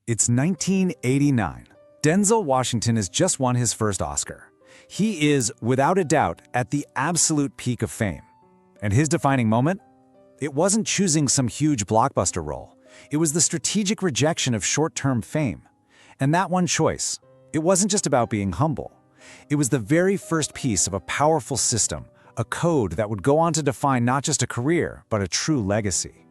It's 1989. Denzel Washington has just won his first Oscar. He is, without a doubt, at the absolute peak of fame. And his defining moment? It wasn't choosing some huge blockbuster role. It was the strategic rejection of short-term fame. And that one choice, it wasn't just about being humble. It was the very first piece of a powerful system, a code that would go on to define not just a career, but a true legacy.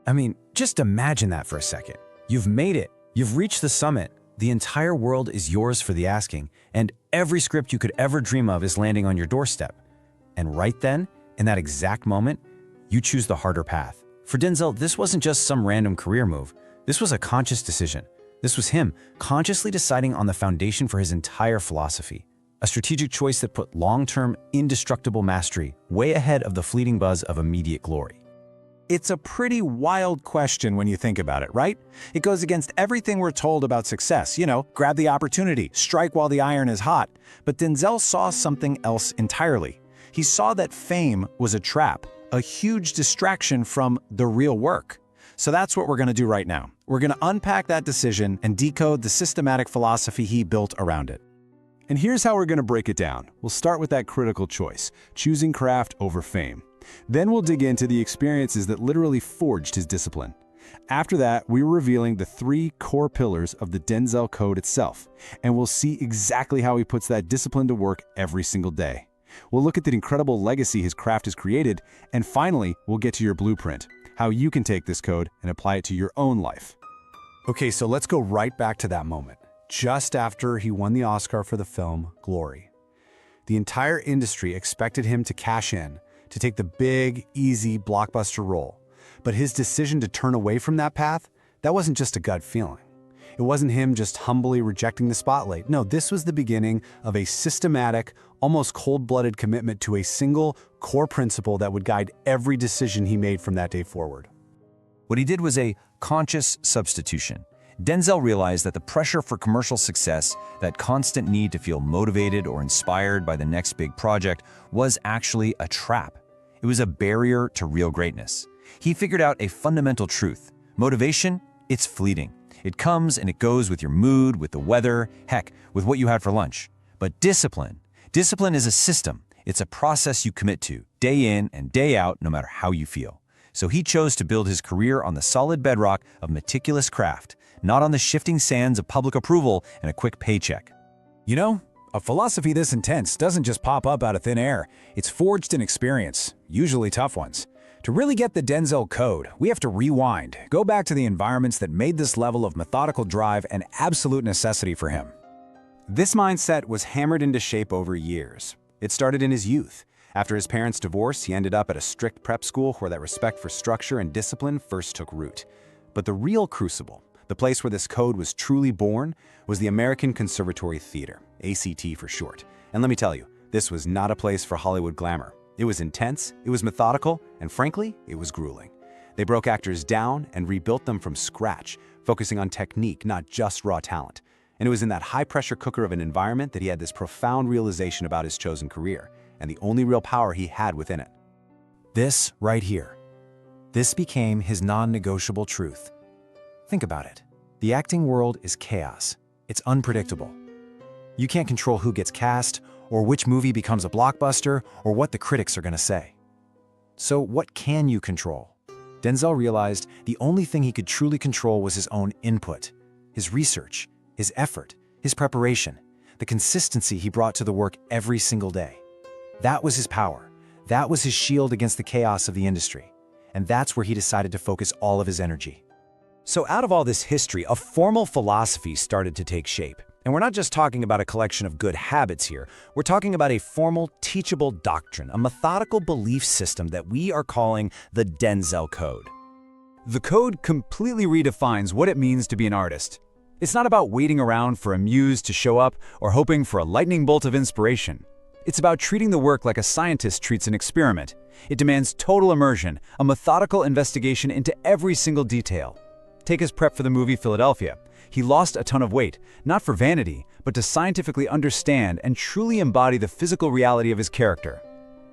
I mean, just imagine that for a second. You've made it. You've reached the summit. The entire world is yours for the asking, and every script you could ever dream of is landing on your doorstep. And right then, in that exact moment, you choose the harder path. For Denzel, this wasn't just some random career move. This was a conscious decision. This was him consciously deciding on the foundation for his entire philosophy. A strategic choice that put long-term, indestructible mastery way ahead of the fleeting buzz of immediate glory. It's a pretty wild question when you think about it, right? It goes against everything we're told about success. Grab the opportunity, strike while the iron is hot. But Denzel saw something else entirely. He saw that fame was a trap, a huge distraction from the real work. So that's what we're going to do right now. We're going to unpack that decision and decode the systematic philosophy he built around it. And here's how we're going to break it down. We'll start with that critical choice, choosing craft over fame. Then we'll dig into the experiences that literally forged his discipline. After that, we're revealing the 3 core pillars of the Denzel Code itself, and we'll see exactly how he puts that discipline to work every single day. We'll look at the incredible legacy his craft has created, and finally, we'll get to your blueprint, how you can take this code and apply it to your own life. Okay, so let's go right back to that moment, just after he won the Oscar for the film Glory. The entire industry expected him to cash in, to take the big, easy, blockbuster role. But his decision to turn away from that path, that wasn't just a gut feeling. It wasn't him just humbly rejecting the spotlight. No, this was the beginning of a systematic, almost cold-blooded commitment to a single core principle that would guide every decision he made from that day forward. What he did was a conscious substitution. Denzel realized that the pressure for commercial success, that constant need to feel motivated or inspired by the next big project, was actually a trap. It was a barrier to real greatness. He figured out a fundamental truth. Motivation, it's fleeting. It comes and it goes with your mood, with the weather, heck, with what you had for lunch. But discipline is a system. It's a process you commit to, day in and day out, no matter how you feel. So he chose to build his career on the solid bedrock of meticulous craft, not on the shifting sands of public approval and a quick paycheck. A philosophy this intense doesn't just pop up out of thin air. It's forged in experience, usually tough ones. To really get the Denzel Code, we have to rewind, go back to the environments that made this level of methodical drive an absolute necessity for him. This mindset was hammered into shape over years. It started in his youth. After his parents' divorce, he ended up at a strict prep school where that respect for structure and discipline first took root. But the real crucible, the place where this code was truly born, was the American Conservatory Theater, ACT for short. And let me tell you, this was not a place for Hollywood glamour. It was intense, it was methodical, and frankly, it was grueling. They broke actors down and rebuilt them from scratch, focusing on technique, not just raw talent. And it was in that high-pressure cooker of an environment that he had this profound realization about his chosen career, and the only real power he had within it. This right here. This became his non-negotiable truth. Think about it. The acting world is chaos. It's unpredictable. You can't control who gets cast, or which movie becomes a blockbuster, or what the critics are going to say. So what can you control? Denzel realized the only thing he could truly control was his own input, his research, his effort, his preparation, the consistency he brought to the work every single day. That was his power. That was his shield against the chaos of the industry. And that's where he decided to focus all of his energy. So out of all this history, a formal philosophy started to take shape. And we're not just talking about a collection of good habits here. We're talking about a formal, teachable doctrine, a methodical belief system that we are calling the Denzel Code. The code completely redefines what it means to be an artist. It's not about waiting around for a muse to show up or hoping for a lightning bolt of inspiration. It's about treating the work like a scientist treats an experiment. It demands total immersion, a methodical investigation into every single detail. Take his prep for the movie Philadelphia. He lost a ton of weight, not for vanity, but to scientifically understand and truly embody the physical reality of his character.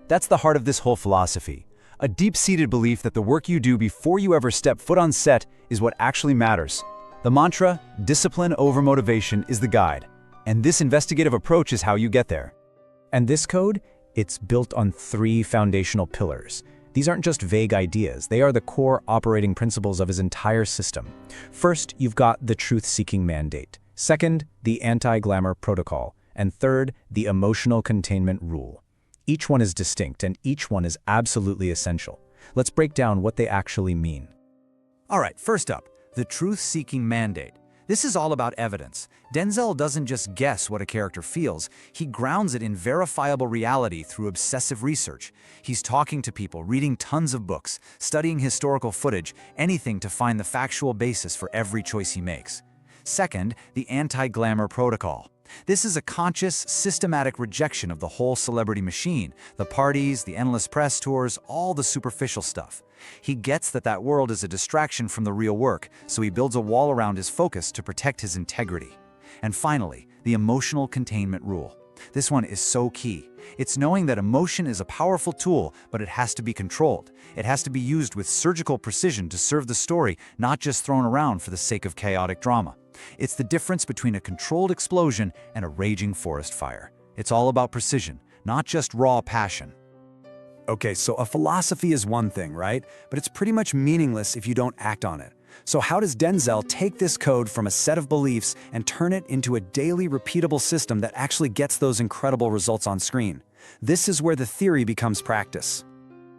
That's the heart of this whole philosophy, a deep-seated belief that the work you do before you ever step foot on set is what actually matters. The mantra, discipline over motivation, is the guide, and this investigative approach is how you get there. And this code? It's built on 3 foundational pillars. These aren't just vague ideas, they are the core operating principles of his entire system. First, you've got the truth-seeking mandate. Second, the Anti-Glamour Protocol. And third, the Emotional Containment Rule. Each one is distinct, and each one is absolutely essential. Let's break down what they actually mean. All right, first up, the truth-seeking mandate. This is all about evidence. Denzel doesn't just guess what a character feels, he grounds it in verifiable reality through obsessive research. He's talking to people, reading tons of books, studying historical footage, anything to find the factual basis for every choice he makes. Second, the Anti-Glamour Protocol. This is a conscious, systematic rejection of the whole celebrity machine, the parties, the endless press tours, all the superficial stuff. He gets that world is a distraction from the real work, so he builds a wall around his focus to protect his integrity. And finally, the Emotional Containment Rule. This one is so key. It's knowing that emotion is a powerful tool, but it has to be controlled. It has to be used with surgical precision to serve the story, not just thrown around for the sake of chaotic drama. It's the difference between a controlled explosion and a raging forest fire. It's all about precision, not just raw passion. Okay, so a philosophy is one thing, right? But it's pretty much meaningless if you don't act on it. So how does Denzel take this code from a set of beliefs and turn it into a daily repeatable system that actually gets those incredible results on screen? This is where the theory becomes practice.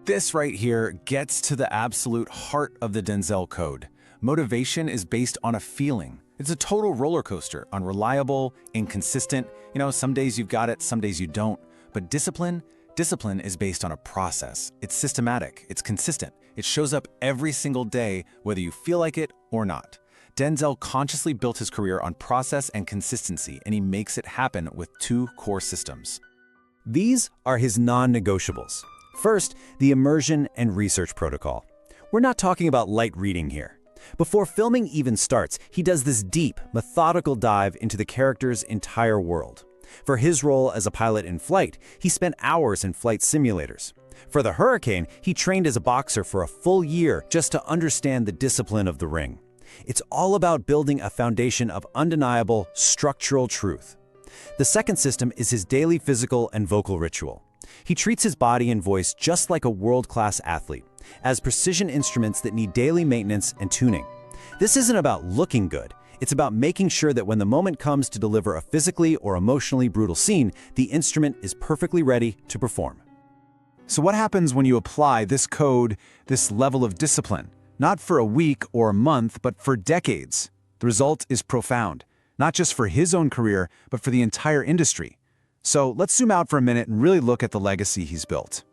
This right here gets to the absolute heart of the Denzel Code. Motivation is based on a feeling. It's a total roller coaster, unreliable, inconsistent. Some days you've got it, some days you don't. But discipline is based on a process. It's systematic, it's consistent. It shows up every single day, whether you feel like it or not. Denzel consciously built his career on process and consistency, and he makes it happen with 2 core systems. These are his non-negotiables. First, the Immersion and Research Protocol. We're not talking about light reading here. Before filming even starts, he does this deep, methodical dive into the character's entire world. For his role as a pilot in flight, he spent hours in flight simulators. For the Hurricane, he trained as a boxer for a full year just to understand the discipline of the ring. It's all about building a foundation of undeniable, structural truth. The second system is his daily physical and vocal ritual. He treats his body and voice just like a world-class athlete, as precision instruments that need daily maintenance and tuning. This isn't about looking good. It's about making sure that when the moment comes to deliver a physically or emotionally brutal scene, the instrument is perfectly ready to perform. So what happens when you apply this code, this level of discipline? Not for a week or a month, but for decades. The result is profound, not just for his own career, but for the entire industry. So let's zoom out for a minute and really look at the legacy he's built.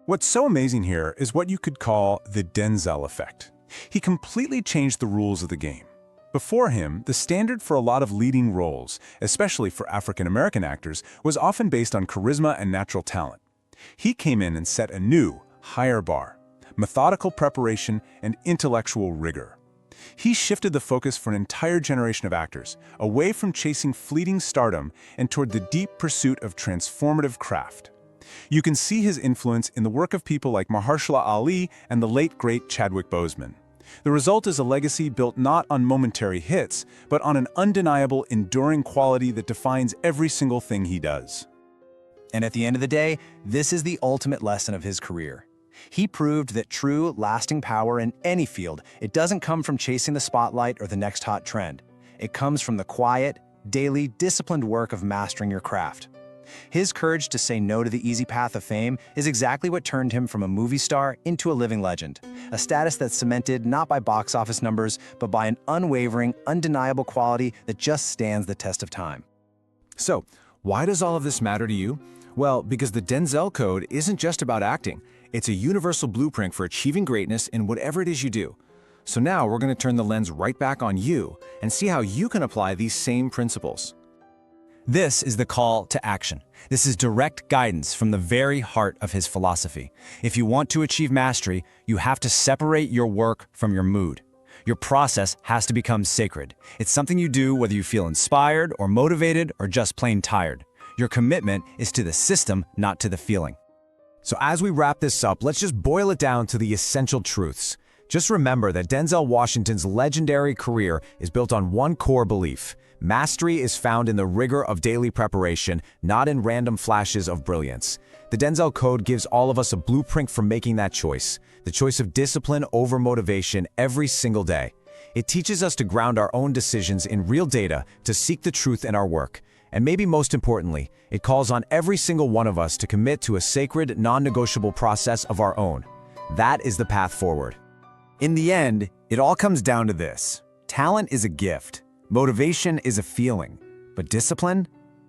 What's so amazing here is what you could call the Denzel effect. He completely changed the rules of the game. Before him, the standard for a lot of leading roles, especially for African-American actors, was often based on charisma and natural talent. He came in and set a new, higher bar: methodical preparation and intellectual rigor. He shifted the focus for an entire generation of actors, away from chasing fleeting stardom and toward the deep pursuit of transformative craft. You can see his influence in the work of people like Mahershala Ali and the late great Chadwick Boseman. The result is a legacy built not on momentary hits, but on an undeniable, enduring quality that defines every single thing he does. And at the end of the day, this is the ultimate lesson of his career. He proved that true, lasting power in any field, it doesn't come from chasing the spotlight or the next hot trend. It comes from the quiet, daily, disciplined work of mastering your craft. His courage to say no to the easy path of fame is exactly what turned him from a movie star into a living legend, a status that's cemented not by box office numbers, but by an unwavering, undeniable quality that just stands the test of time. So, why does all of this matter to you? Well, because the Denzel Code isn't just about acting. It's a universal blueprint for achieving greatness in whatever it is you do. So now we're going to turn the lens right back on you and see how you can apply these same principles. This is the call to action. This is direct guidance from the very heart of his philosophy. If you want to achieve mastery, you have to separate your work from your mood. Your process has to become sacred. It's something you do whether you feel inspired or motivated or just plain tired. Your commitment is to the system, not to the feeling. So as we wrap this up, let's just boil it down to the essential truths. Just remember that Denzel Washington's legendary career is built on one core belief. Mastery is found in the rigor of daily preparation, not in random flashes of brilliance. The Denzel Code gives all of us a blueprint for making that choice, the choice of discipline over motivation every single day. It teaches us to ground our own decisions in real data, to seek the truth in our work. And maybe most importantly, it calls on every single one of us to commit to a sacred, non-negotiable process of our own. That is the path forward. In the end, it all comes down to this. Talent is a gift. Motivation is a feeling. But discipline?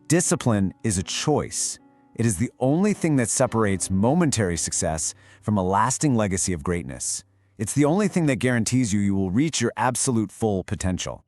Discipline is a choice. It is the only thing that separates momentary success from a lasting legacy of greatness. It's the only thing that guarantees you will reach your absolute full potential.